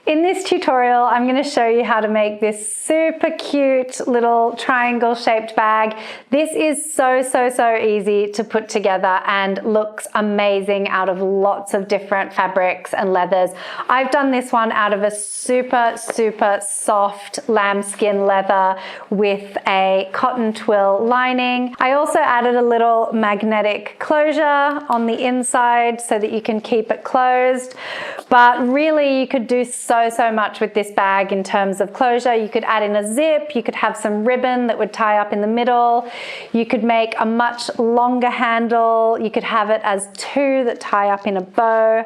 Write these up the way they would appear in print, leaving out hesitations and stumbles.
In this tutorial, I'm going to show you how to make this super cute little triangle shaped bag. This is so easy to put together and looks amazing out of lots of different fabrics and leathers. I've done this one out of a super soft lambskin leather with a cotton twill lining. I also added a little magnetic closure on the inside so that you can keep it closed. But really you could do so much with this bag in terms of closure. You could add in a zip, you could have some ribbon that would tie up in the middle, you could make a much longer handle, you could have it as two that tie up in a bow.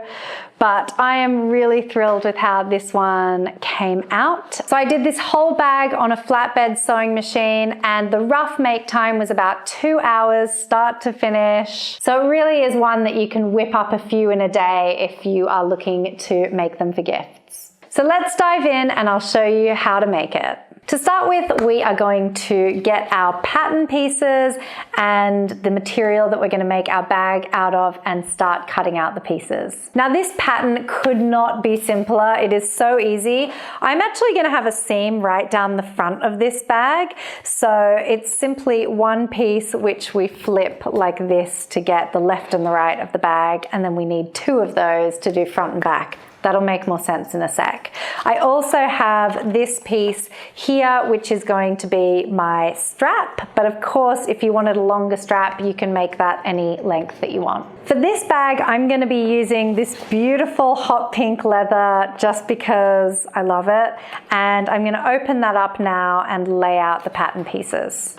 But I am really thrilled with how this one came out. So I did this whole bag on a flatbed sewing machine and the rough make time was about 2 hours start to finish. So it really is one that you can whip up a few in a day if you are looking to make them for gifts. So let's dive in and I'll show you how to make it. To start with, we are going to get our pattern pieces and the material that we're going to make our bag out of and start cutting out the pieces. Now this pattern could not be simpler. It is so easy. I'm actually going to have a seam right down the front of this bag. So it's simply one piece which we flip like this to get the left and the right of the bag, and then we need two of those to do front and back. That'll make more sense in a sec. I also have this piece here, which is going to be my strap. But of course, if you wanted a longer strap, you can make that any length that you want. For this bag, I'm going to be using this beautiful hot pink leather just because I love it. And I'm going to open that up now and lay out the pattern pieces.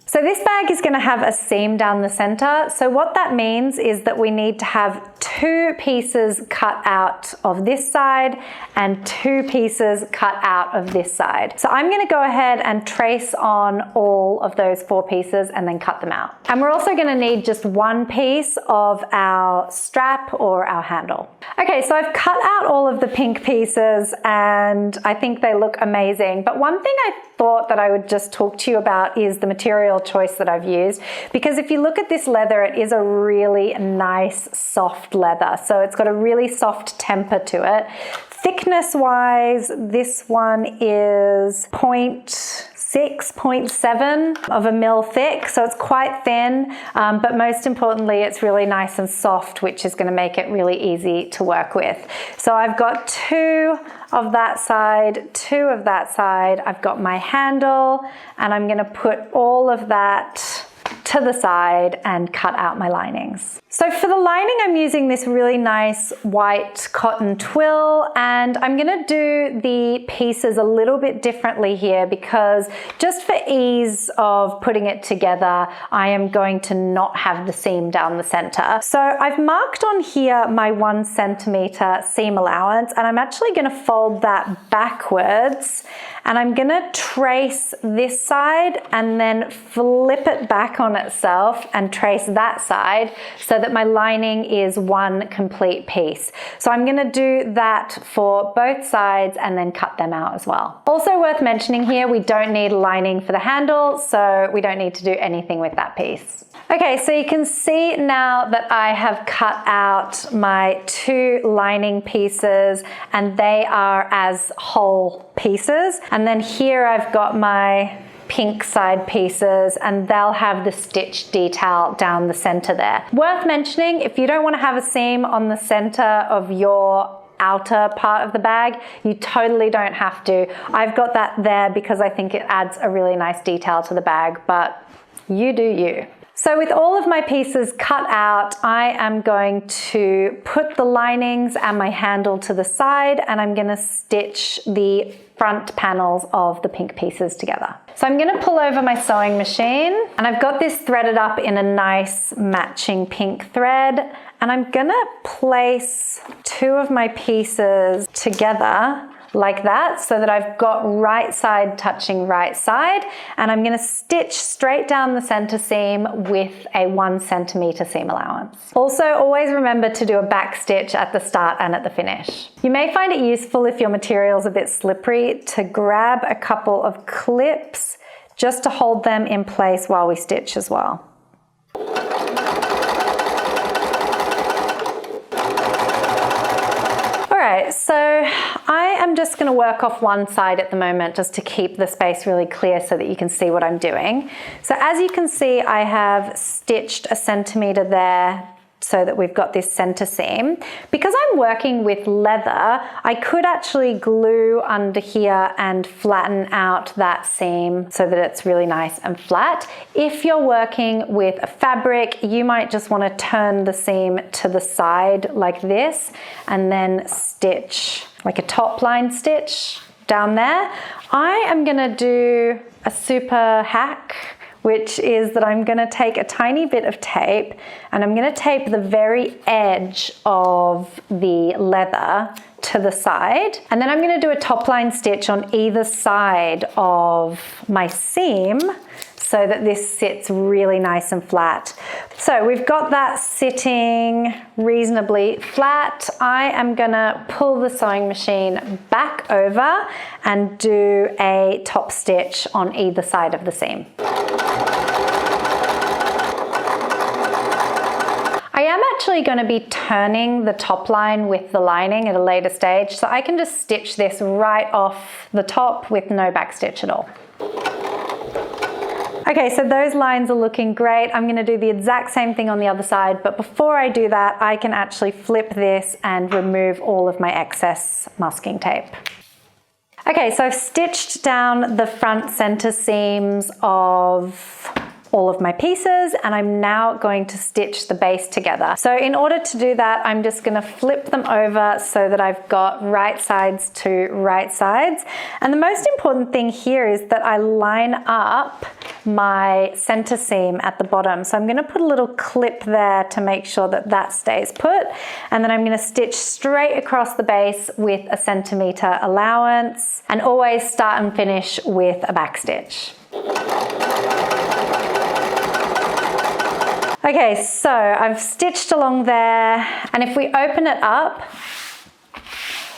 So this bag is going to have a seam down the center. So what that means is that we need to have two pieces cut out of this side and two pieces cut out of this side. So I'm going to go ahead and trace on all of those four pieces and then cut them out. And we're also going to need just one piece of our strap or our handle. Okay, so I've cut out all of the pink pieces and I think they look amazing. But one thing I thought that I would just talk to you about is the material choice that I've used, because if you look at this leather, it is a really nice soft leather, so it's got a really soft temper to it. Thickness wise, this one is 0.6, 0.7 of a mil thick, so it's quite thin, but most importantly it's really nice and soft, which is going to make it really easy to work with. So I've got two of that side, two of that side. I've got my handle and I'm going to put all of that to the side and cut out my linings. So for the lining, I'm using this really nice white cotton twill, and I'm gonna do the pieces a little bit differently here because just for ease of putting it together, I am going to not have the seam down the center. So I've marked on here my 1 centimeter seam allowance, and I'm actually gonna fold that backwards, and I'm gonna trace this side and then flip it back on itself and trace that side so that my lining is one complete piece. So I'm going to do that for both sides and then cut them out as well. Also worth mentioning here, we don't need lining for the handle, so we don't need to do anything with that piece. Okay, so you can see now that I have cut out my two lining pieces and they are as whole pieces. And then here I've got my pink side pieces and they'll have the stitch detail down the center there. Worth mentioning, if you don't want to have a seam on the center of your outer part of the bag, you totally don't have to. I've got that there because I think it adds a really nice detail to the bag, but you do you. So with all of my pieces cut out, I am going to put the linings and my handle to the side, and I'm going to stitch the front panels of the pink pieces together. So I'm going to pull over my sewing machine, and I've got this threaded up in a nice matching pink thread, and I'm going to place two of my pieces together like that so that I've got right side touching right side, and I'm going to stitch straight down the center seam with a 1 centimeter seam allowance. Also, always remember to do a back stitch at the start and at the finish. You may find it useful if your material is a bit slippery to grab a couple of clips just to hold them in place while we stitch as well. Alright, so am just going to work off one side at the moment just to keep the space really clear so that you can see what I'm doing. So as you can see, I have stitched 1 centimeter there so that we've got this center seam. Because I'm working with leather, I could actually glue under here and flatten out that seam so that it's really nice and flat. If you're working with a fabric, you might just want to turn the seam to the side like this and then stitch like a top line stitch down there. I am gonna do a super hack, which is that I'm gonna take a tiny bit of tape and I'm gonna tape the very edge of the leather to the side. And then I'm gonna do a top line stitch on either side of my seam so that this sits really nice and flat. So we've got that sitting reasonably flat. I am gonna pull the sewing machine back over and do a top stitch on either side of the seam. I am actually going to be turning the top line with the lining at a later stage, so I can just stitch this right off the top with no back stitch at all. Okay, so those lines are looking great. I'm going to do the exact same thing on the other side, but before I do that, I can actually flip this and remove all of my excess masking tape. Okay, so I've stitched down the front center seams of all of my pieces, and I'm now going to stitch the base together. So in order to do that, I'm just going to flip them over so that I've got right sides to right sides. And the most important thing here is that I line up my center seam at the bottom. So I'm going to put a little clip there to make sure that that stays put. And then I'm going to stitch straight across the base with a centimeter allowance, and always start and finish with a back stitch. Okay, so I've stitched along there, and if we open it up,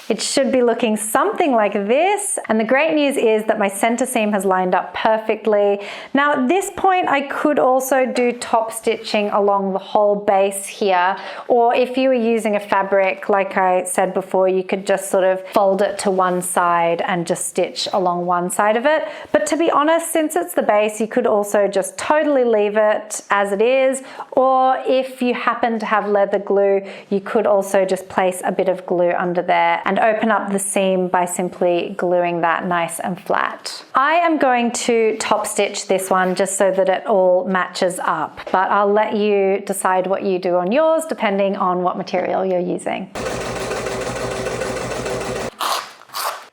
it should be looking something like this. And the great news is that my center seam has lined up perfectly. Now at this point, I could also do top stitching along the whole base here. Or if you were using a fabric, like I said before, you could just sort of fold it to one side and just stitch along one side of it. But to be honest, since it's the base, you could also just totally leave it as it is. Or if you happen to have leather glue, you could also just place a bit of glue under there and open up the seam by simply gluing that nice and flat. I am going to top stitch this one just so that it all matches up, but I'll let you decide what you do on yours depending on what material you're using.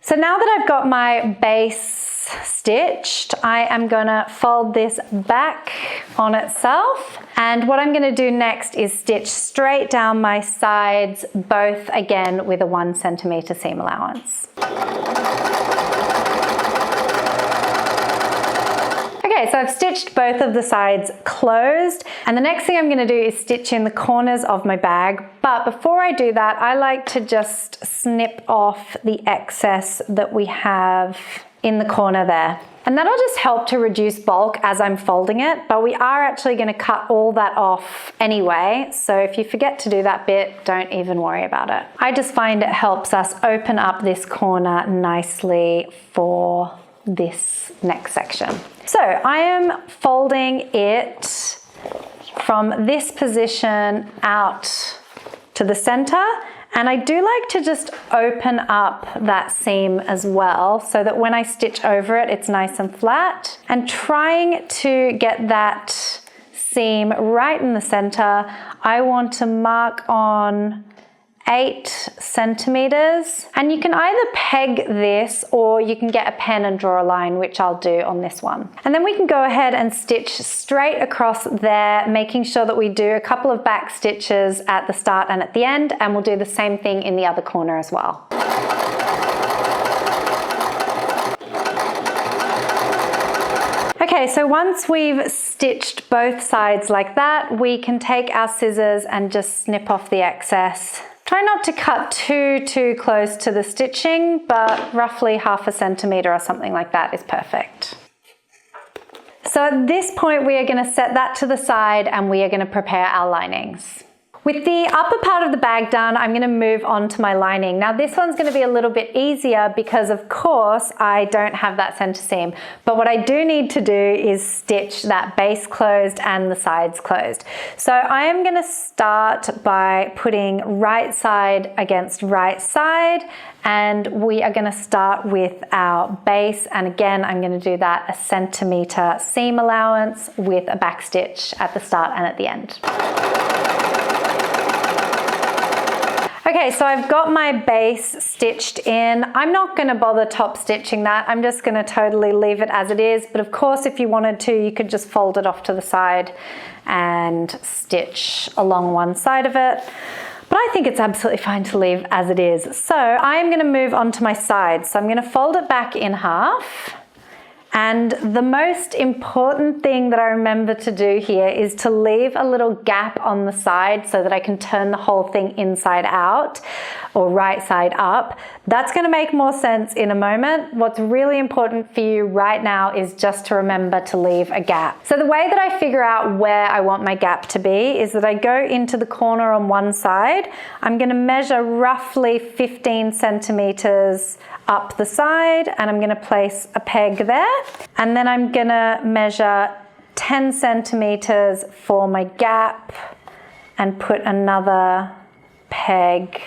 So now that I've got my base stitched, I am gonna fold this back on itself, and what I'm gonna do next is stitch straight down my sides, both again with a 1 centimeter seam allowance. Okay, so I've stitched both of the sides closed, and the next thing I'm gonna do is stitch in the corners of my bag. But before I do that, I like to just snip off the excess that we have in the corner there. And that'll just help to reduce bulk as I'm folding it, but we are actually going to cut all that off anyway, so if you forget to do that bit, don't even worry about it. I just find it helps us open up this corner nicely for this next section. So I am folding it from this position out to the center, and I do like to just open up that seam as well so that when I stitch over it, it's nice and flat. And trying to get that seam right in the center, I want to mark on 8 centimeters. And you can either peg this or you can get a pen and draw a line, which I'll do on this one. And then we can go ahead and stitch straight across there, making sure that we do a couple of back stitches at the start and at the end, and we'll do the same thing in the other corner as well. Okay, so once we've stitched both sides like that, we can take our scissors and just snip off the excess. Try not to cut too close to the stitching, but roughly 1/2 centimeter or something like that is perfect. So at this point, we are going to set that to the side and we are going to prepare our linings. With the upper part of the bag done, I'm going to move on to my lining. Now this one's going to be a little bit easier because of course I don't have that center seam, but what I do need to do is stitch that base closed and the sides closed. So I am going to start by putting right side against right side, and we are going to start with our base, and again I'm going to do that 1 centimeter seam allowance with a back stitch at the start and at the end. Okay, so I've got my base stitched in. I'm not going to bother top stitching that. I'm just going to totally leave it as it is. But of course, if you wanted to, you could just fold it off to the side and stitch along one side of it. But I think it's absolutely fine to leave as it is. So I'm going to move on to my sides. So I'm going to fold it back in half. And the most important thing that I remember to do here is to leave a little gap on the side so that I can turn the whole thing inside out or right side up. That's going to make more sense in a moment. What's really important for you right now is just to remember to leave a gap. So the way that I figure out where I want my gap to be is that I go into the corner on one side. I'm going to measure roughly 15 centimeters up the side, and I'm going to place a peg there, and then I'm going to measure 10 centimeters for my gap and put another peg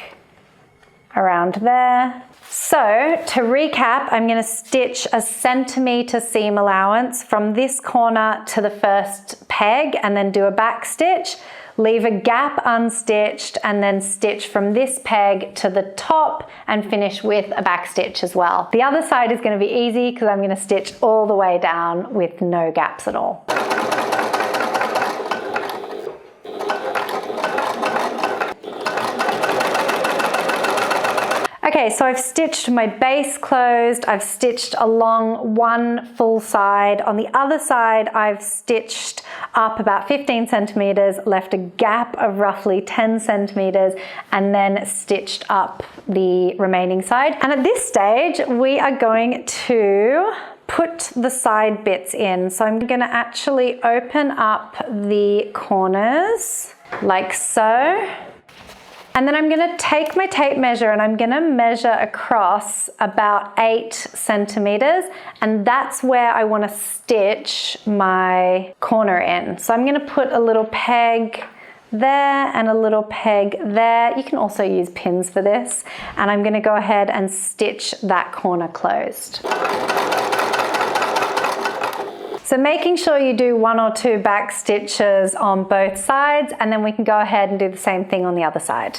around there. So to recap, I'm going to stitch 1 centimeter seam allowance from this corner to the first peg and then do a back stitch, leave a gap unstitched, and then stitch from this peg to the top and finish with a back stitch as well. The other side is going to be easy because I'm going to stitch all the way down with no gaps at all. Okay, so I've stitched my base closed, I've stitched along one full side. On the other side, I've stitched up about 15 centimeters, left a gap of roughly 10 centimeters, and then stitched up the remaining side. And at this stage, we are going to put the side bits in. So I'm going to actually open up the corners like so. And then I'm going to take my tape measure and I'm going to measure across about 8 centimeters, and that's where I want to stitch my corner in. So I'm going to put a little peg there and a little peg there. You can also use pins for this, and I'm going to go ahead and stitch that corner closed. So making sure you do 1 or 2 back stitches on both sides, and then we can go ahead and do the same thing on the other side.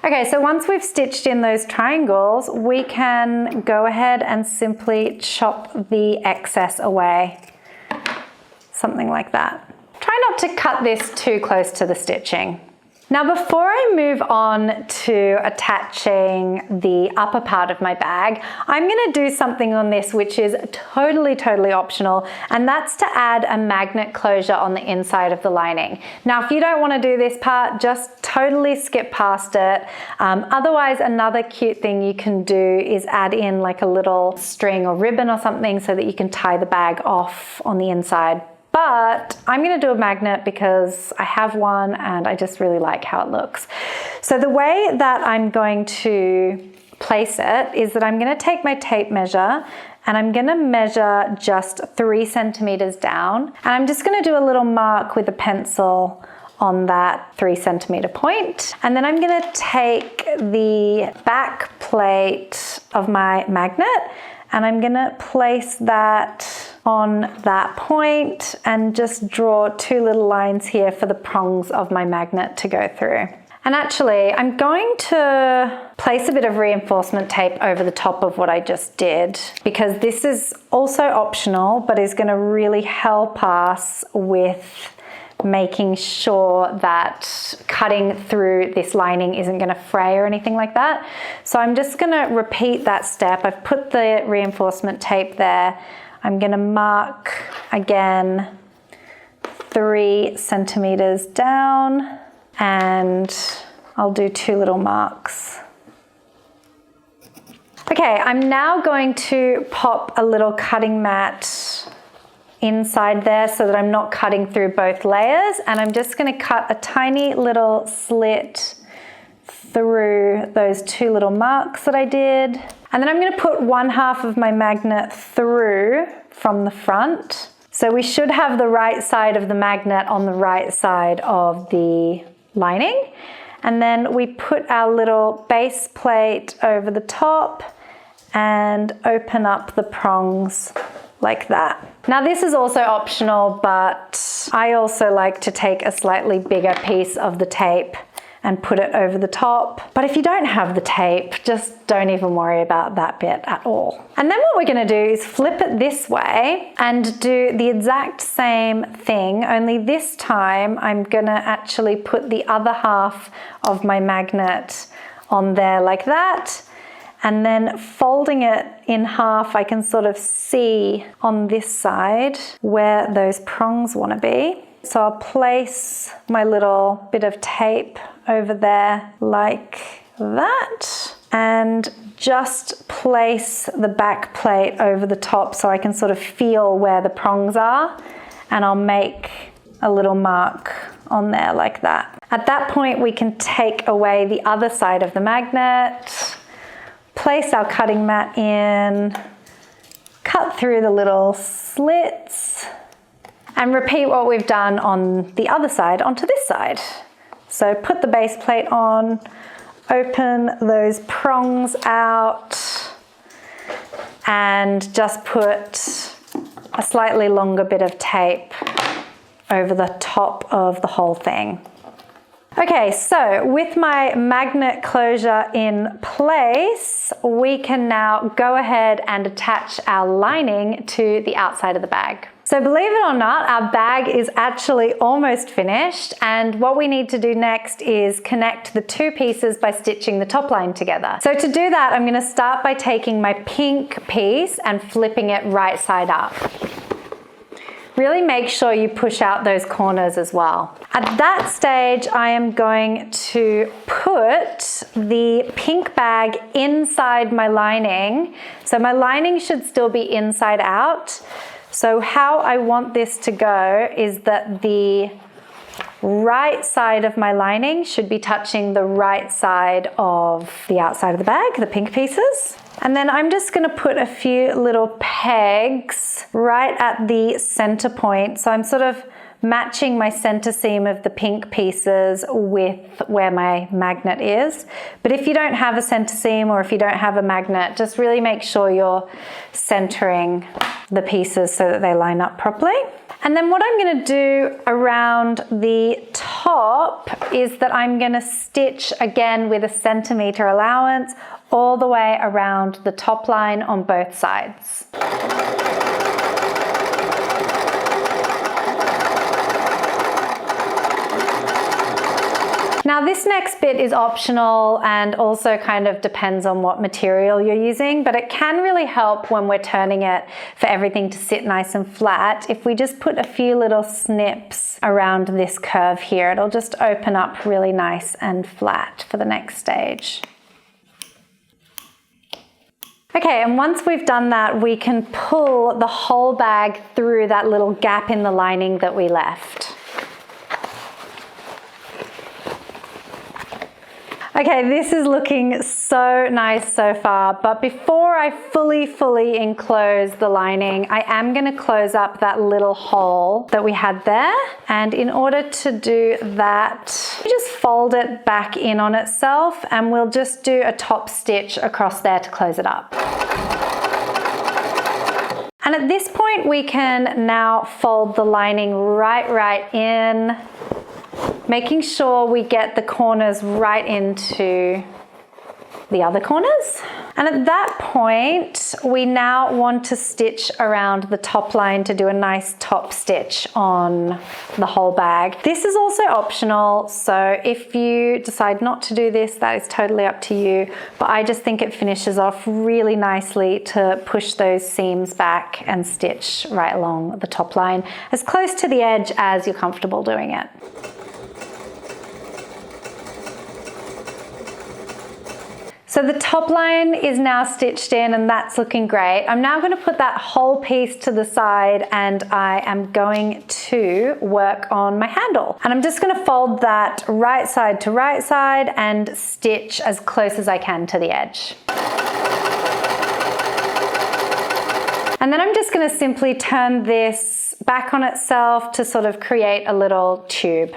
Okay, so once we've stitched in those triangles, we can go ahead and simply chop the excess away. Something like that. Try not to cut this too close to the stitching. Now, before I move on to attaching the upper part of my bag, I'm going to do something on this which is totally optional, and that's to add a magnet closure on the inside of the lining. Now, if you don't want to do this part, just totally skip past it. Otherwise, another cute thing you can do is add in like a little string or ribbon or something so that you can tie the bag off on the inside. But I'm going to do a magnet because I have one and I just really like how it looks. So the way that I'm going to place it is that I'm going to take my tape measure and I'm going to measure just 3 centimeters down. And I'm just going to do a little mark with a pencil on that 3 centimeter point. And then I'm going to take the back plate of my magnet and I'm going to place that on that point and just draw 2 little lines here for the prongs of my magnet to go through. And actually, I'm going to place a bit of reinforcement tape over the top of what I just did, because this is also optional, but is going to really help us with making sure that cutting through this lining isn't going to fray or anything like that. So I'm just going to repeat that step. I've put the reinforcement tape there. I'm going to mark again 3 centimeters down, and I'll do 2 little marks. Okay, I'm now going to pop a little cutting mat inside there so that I'm not cutting through both layers, and I'm just going to cut a tiny little slit through those two little marks that I did. And then I'm going to put one half of my magnet through from the front. So we should have the right side of the magnet on the right side of the lining. And then we put our little base plate over the top and open up the prongs like that. Now this is also optional, but I also like to take a slightly bigger piece of the tape and put it over the top. But if you don't have the tape, just don't even worry about that bit at all. And then what we're gonna do is flip it this way and do the exact same thing, only this time I'm gonna actually put the other half of my magnet on there like that. And then folding it in half, I can sort of see on this side where those prongs wanna be. So I'll place my little bit of tape over there like that, and just place the back plate over the top so I can sort of feel where the prongs are, and I'll make a little mark on there like that. At that point, we can take away the other side of the magnet, place our cutting mat in, cut through the little slits, and repeat what we've done on the other side onto this side. So put the base plate on, open those prongs out, and just put a slightly longer bit of tape over the top of the whole thing. Okay, so with my magnet closure in place, we can now go ahead and attach our lining to the outside of the bag. So believe it or not, our bag is actually almost finished, and what we need to do next is connect the two pieces by stitching the top line together. So to do that, I'm going to start by taking my pink piece and flipping it right side up. Really make sure you push out those corners as well. At that stage, I am going to put the pink bag inside my lining. So my lining should still be inside out. So how I want this to go is that the right side of my lining should be touching the right side of the outside of the bag, the pink pieces. And then I'm just going to put a few little pegs right at the center point. So I'm sort of matching my center seam of the pink pieces with where my magnet is. But if you don't have a center seam, or if you don't have a magnet, just really make sure you're centering the pieces so that they line up properly. And then what I'm going to do around the top is that I'm going to stitch again with a centimeter allowance all the way around the top line on both sides. Now this next bit is optional and also kind of depends on what material you're using, but it can really help when we're turning it for everything to sit nice and flat. If we just put a few little snips around this curve here, it'll just open up really nice and flat for the next stage. Okay, and once we've done that, we can pull the whole bag through that little gap in the lining that we left. Okay, this is looking so nice so far, but before I fully enclose the lining, I am going to close up that little hole that we had there. And in order to do that, just fold it back in on itself, and we'll just do a top stitch across there to close it up. And at this point, we can now fold the lining right in, making sure we get the corners right into the other corners. And at that point, we now want to stitch around the top line to do a nice top stitch on the whole bag. This is also optional, so if you decide not to do this, that is totally up to you, but I just think it finishes off really nicely to push those seams back and stitch right along the top line, as close to the edge as you're comfortable doing it. So the top line is now stitched in and that's looking great. I'm now going to put that whole piece to the side and I am going to work on my handle. And I'm just going to fold that right side to right side and stitch as close as I can to the edge. And then I'm just going to simply turn this back on itself to sort of create a little tube.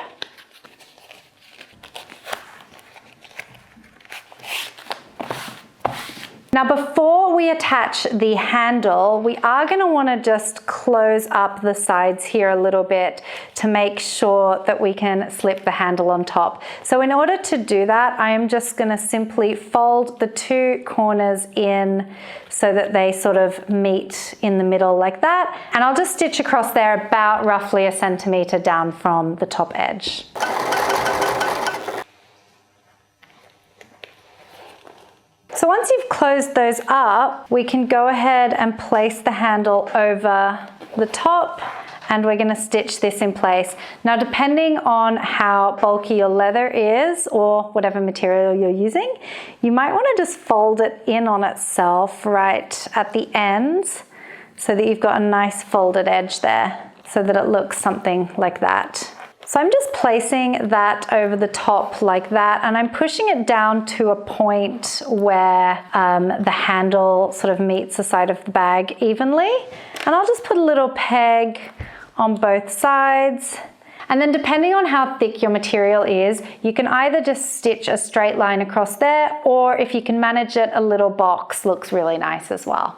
Now before we attach the handle, we are going to want to just close up the sides here a little bit to make sure that we can slip the handle on top. So in order to do that, I am just going to simply fold the two corners in so that they sort of meet in the middle like that. And I'll just stitch across there about roughly 1 centimeter down from the top edge. So once you've closed those up, we can go ahead and place the handle over the top and we're going to stitch this in place. Now depending on how bulky your leather is or whatever material you're using, you might want to just fold it in on itself right at the ends so that you've got a nice folded edge there so that it looks something like that. So I'm just placing that over the top like that and I'm pushing it down to a point where the handle sort of meets the side of the bag evenly. And I'll just put a little peg on both sides. And then depending on how thick your material is, you can either just stitch a straight line across there, or if you can manage it, a little box looks really nice as well.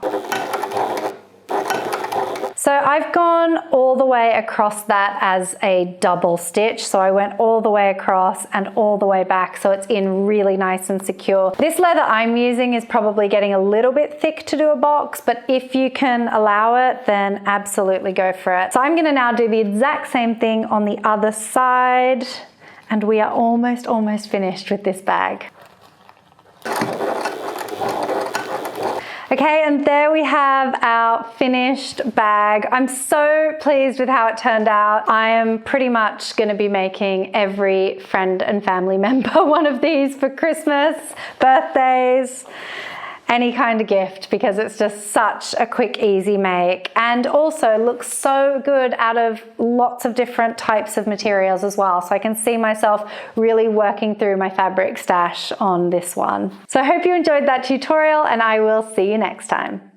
So I've gone all the way across that as a double stitch. So I went all the way across and all the way back, so it's in really nice and secure. This leather I'm using is probably getting a little bit thick to do a box, but if you can allow it, then absolutely go for it. So I'm gonna now do the exact same thing on the other side, and we are almost finished with this bag. Okay, and there we have our finished bag. I'm so pleased with how it turned out. I am pretty much gonna be making every friend and family member one of these for Christmas, birthdays, any kind of gift, because it's just such a quick, easy make, and also looks so good out of lots of different types of materials as well. So I can see myself really working through my fabric stash on this one. So I hope you enjoyed that tutorial and I will see you next time.